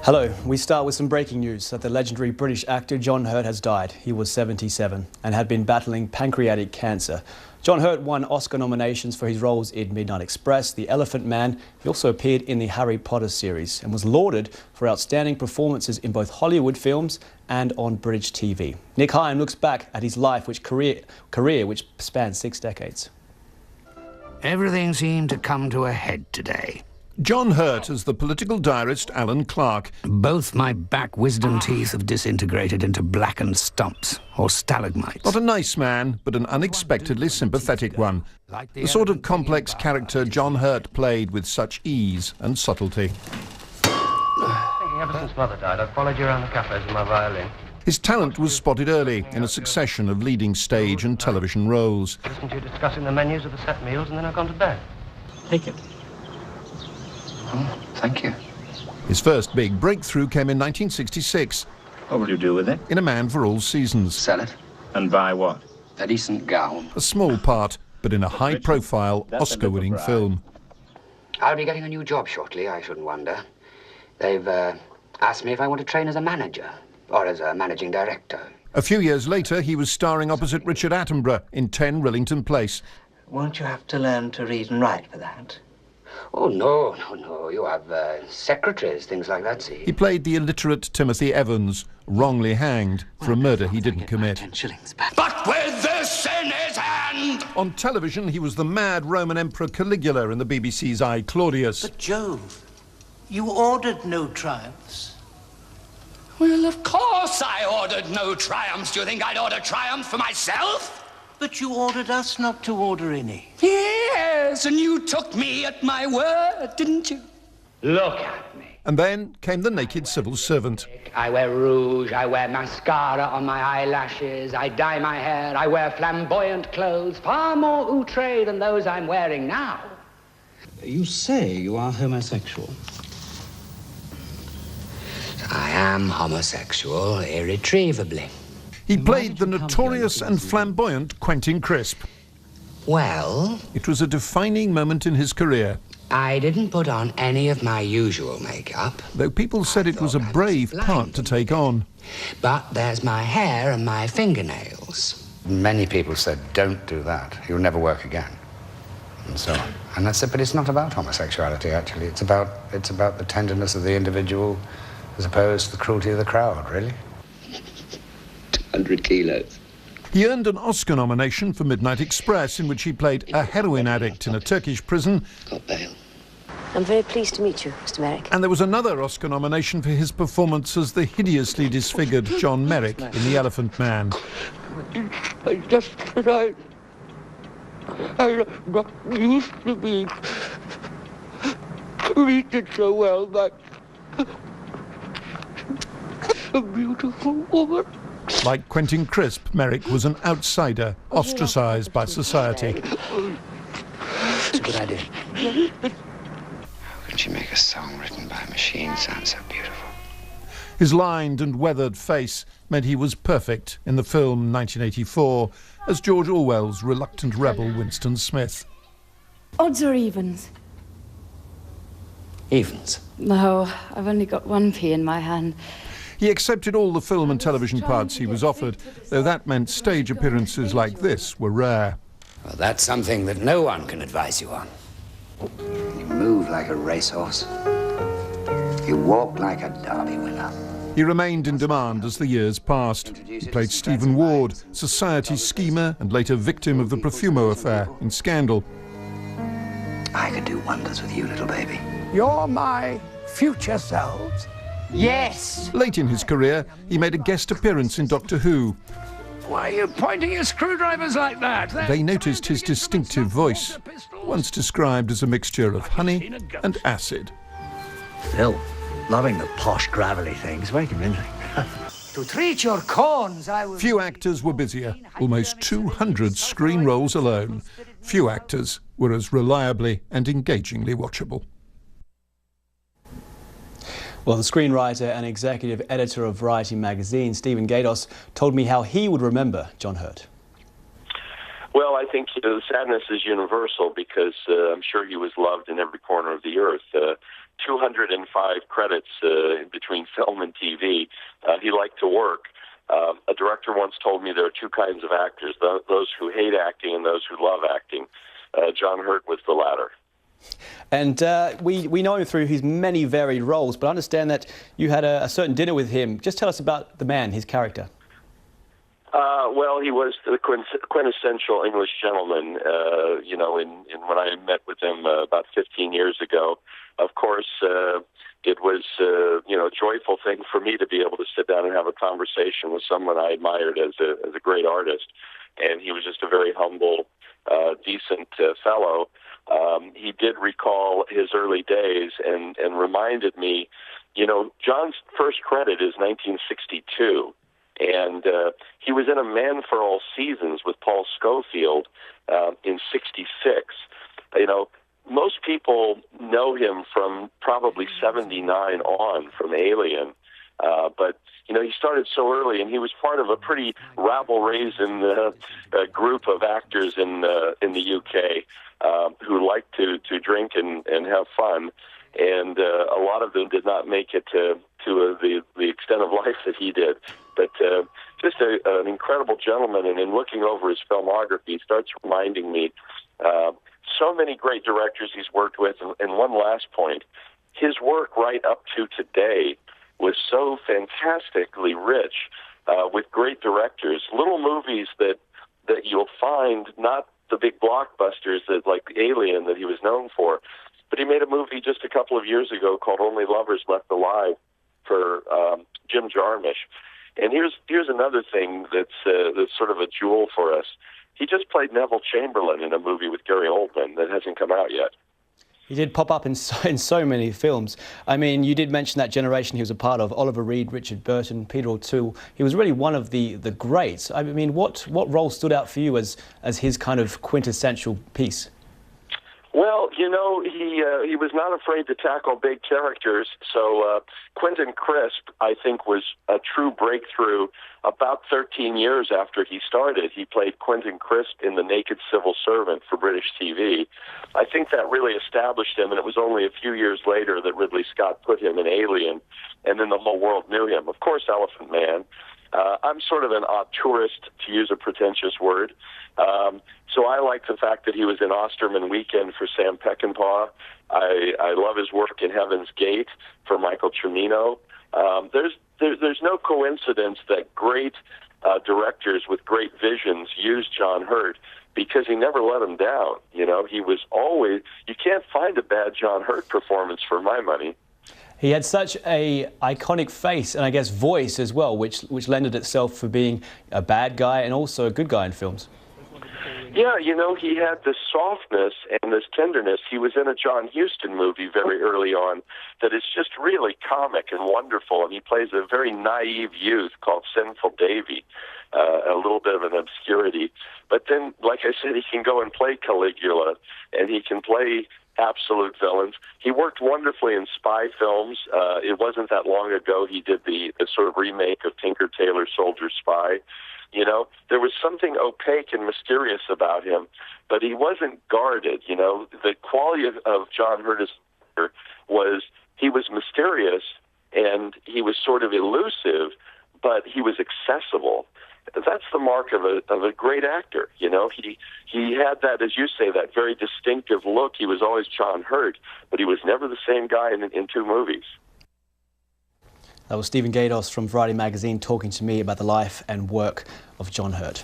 Hello, we start with some breaking news that the legendary British actor John Hurt has died. He was 77 and had been battling pancreatic cancer. John Hurt won Oscar nominations for his roles in Midnight Express, The Elephant Man. He also appeared in the Harry Potter series and was lauded for outstanding performances in both Hollywood films and on British TV. Nick Higham looks back at his life, career which spanned 6 decades. Everything seemed to come to a head today. John Hurt as the political diarist Alan Clark. Both my back wisdom teeth have disintegrated into blackened stumps, or stalagmites. Not a nice man, but an unexpectedly sympathetic one. The sort of complex character John Hurt played with such ease and subtlety. Ever since Mother died, I've followed you around the cafes with my violin. His talent was spotted early in a succession of leading stage and television roles. Listened to you discussing the menus of the set meals, and then I've gone to bed. Take it. Oh, thank you. His first big breakthrough came in 1966. What will you do with it? In A Man for All Seasons. Sell it. And buy what? A decent gown. A small part, but in a high-profile, Oscar-winning film. I'll be getting a new job shortly, I shouldn't wonder. They've asked me if I want to train as a manager, or as a managing director. A few years later, he was starring opposite Richard Attenborough in 10 Rillington Place. Won't you have to learn to read and write for that? Oh, no. You have secretaries, things like that, see? He played the illiterate Timothy Evans, wrongly hanged for a murder he didn't commit. 10 shillings back. But with this in his hand! On television, he was the mad Roman Emperor Caligula in the BBC's I, Claudius. But Jove, you ordered no triumphs. Well, of course I ordered no triumphs. Do you think I'd order triumph for myself? But you ordered us not to order any. Yes, and you took me at my word, didn't you? Look at me. And then came the naked civil servant. I wear rouge, I wear mascara on my eyelashes, I dye my hair, I wear flamboyant clothes, far more outre than those I'm wearing now. You say you are homosexual. I am homosexual irretrievably. He played the notorious and flamboyant Quentin Crisp. Well, It was a defining moment in his career, I didn't put on any of my usual makeup, though people said it was a brave part to take on. but there's my hair and my fingernails. Many people said, don't do that. You'll never work again. And so on. And I said, but it's not about homosexuality, actually. It's about the tenderness of the individual as opposed to the cruelty of the crowd, really. 100 kilos. He earned an Oscar nomination for Midnight Express, in which he played a heroin addict in a Turkish prison. Got bail. I'm very pleased to meet you, Mr. Merrick. And there was another Oscar nomination for his performance as the hideously disfigured John Merrick in The Elephant Man. I just tried. I'm not used to being treated so well by a beautiful woman. Like Quentin Crisp, Merrick was an outsider, ostracised by society. It's a good idea. How could you make a song written by a machine sound so beautiful? His lined and weathered face meant he was perfect in the film 1984 as George Orwell's reluctant rebel Winston Smith. Odds or evens? Evens. No, I've only got one pea in my hand. He accepted all the film and television parts he was offered, though that meant stage appearances like this were rare. Well, that's something that no one can advise you on. You move like a racehorse. You walk like a derby winner. He remained in demand as the years passed. He played Stephen Ward, society schemer and later victim of the Profumo affair in Scandal. I could do wonders with you, little baby. You're my future selves. Yes! Late in his career, he made a guest appearance in Doctor Who. Why are you pointing your screwdrivers like that? They noticed his distinctive voice, once described as a mixture of honey and acid. Still, loving the posh, gravelly things. Very convincing. To treat your corns, I will... Few actors were busier, almost 200 screen roles alone. Few actors were as reliably and engagingly watchable. Well, the screenwriter and executive editor of Variety magazine, Stephen Gaydos, told me how he would remember John Hurt. Well, I think the sadness is universal because I'm sure he was loved in every corner of the earth. 205 credits between film and TV. He liked to work. A director once told me there are two kinds of actors, those who hate acting and those who love acting. John Hurt was the latter. And we know him through his many varied roles, but I understand that you had a certain dinner with him. Just tell us about the man, his character. Well, he was the quintessential English gentleman, you know, when I met with him about 15 years ago. Of course, it was, you know, a joyful thing for me to be able to sit down and have a conversation with someone I admired as a great artist. And he was just a very humble, decent fellow. He did recall his early days and reminded me, you know, John's first credit is 1962. And he was in A Man for All Seasons with Paul Scofield in '66. You know, most people know him from probably '79 on from Alien. But, you know, he started so early, and he was part of a pretty rabble-raising group of actors in the UK who liked to drink and have fun. And a lot of them did not make it to the extent of life that he did. But just an incredible gentleman, and in looking over his filmography, he starts reminding me so many great directors he's worked with. And one last point, his work right up to today was so fantastically rich with great directors, little movies that you'll find, not the big blockbusters that like Alien that he was known for, but he made a movie just a couple of years ago called Only Lovers Left Alive for Jim Jarmusch. And here's another thing that's sort of a jewel for us. He just played Neville Chamberlain in a movie with Gary Oldman that hasn't come out yet. He did pop up in so many films. I mean, you did mention that generation he was a part of, Oliver Reed, Richard Burton, Peter O'Toole. He was really one of the greats. I mean, what role stood out for you as his kind of quintessential piece? Well, you know, he was not afraid to tackle big characters. So Quentin Crisp, I think, was a true breakthrough about 13 years after he started. He played Quentin Crisp in The Naked Civil Servant for British TV. I think that really established him, and it was only a few years later that Ridley Scott put him in Alien, and then the whole world knew him. Of course, Elephant Man. I'm sort of an auteurist, to use a pretentious word. So I like the fact that he was in Osterman Weekend for Sam Peckinpah. I love his work in Heaven's Gate for Michael Cimino. There's no coincidence that great directors with great visions use John Hurt, because he never let him down. You know, he was always, you can't find a bad John Hurt performance for my money. He had such a iconic face and I guess voice as well, which lended itself for being a bad guy and also a good guy in films. Yeah, you know, he had this softness and this tenderness. He was in a John Huston movie very early on that is just really comic and wonderful, and he plays a very naive youth called Sinful Davy, a little bit of an obscurity. But then, like I said, he can go and play Caligula, and he can play absolute villains. He worked wonderfully in spy films. It wasn't that long ago he did the sort of remake of Tinker Tailor Soldier Spy. You know, there was something opaque and mysterious about him, but he wasn't guarded. You know, the quality of John Hurt was he was mysterious and he was sort of elusive, but he was accessible. That's the mark of a great actor. You know, he had that, as you say, that very distinctive look. He was always John Hurt, but he was never the same guy in two movies. That was Stephen Gaydos from Variety Magazine talking to me about the life and work of John Hurt.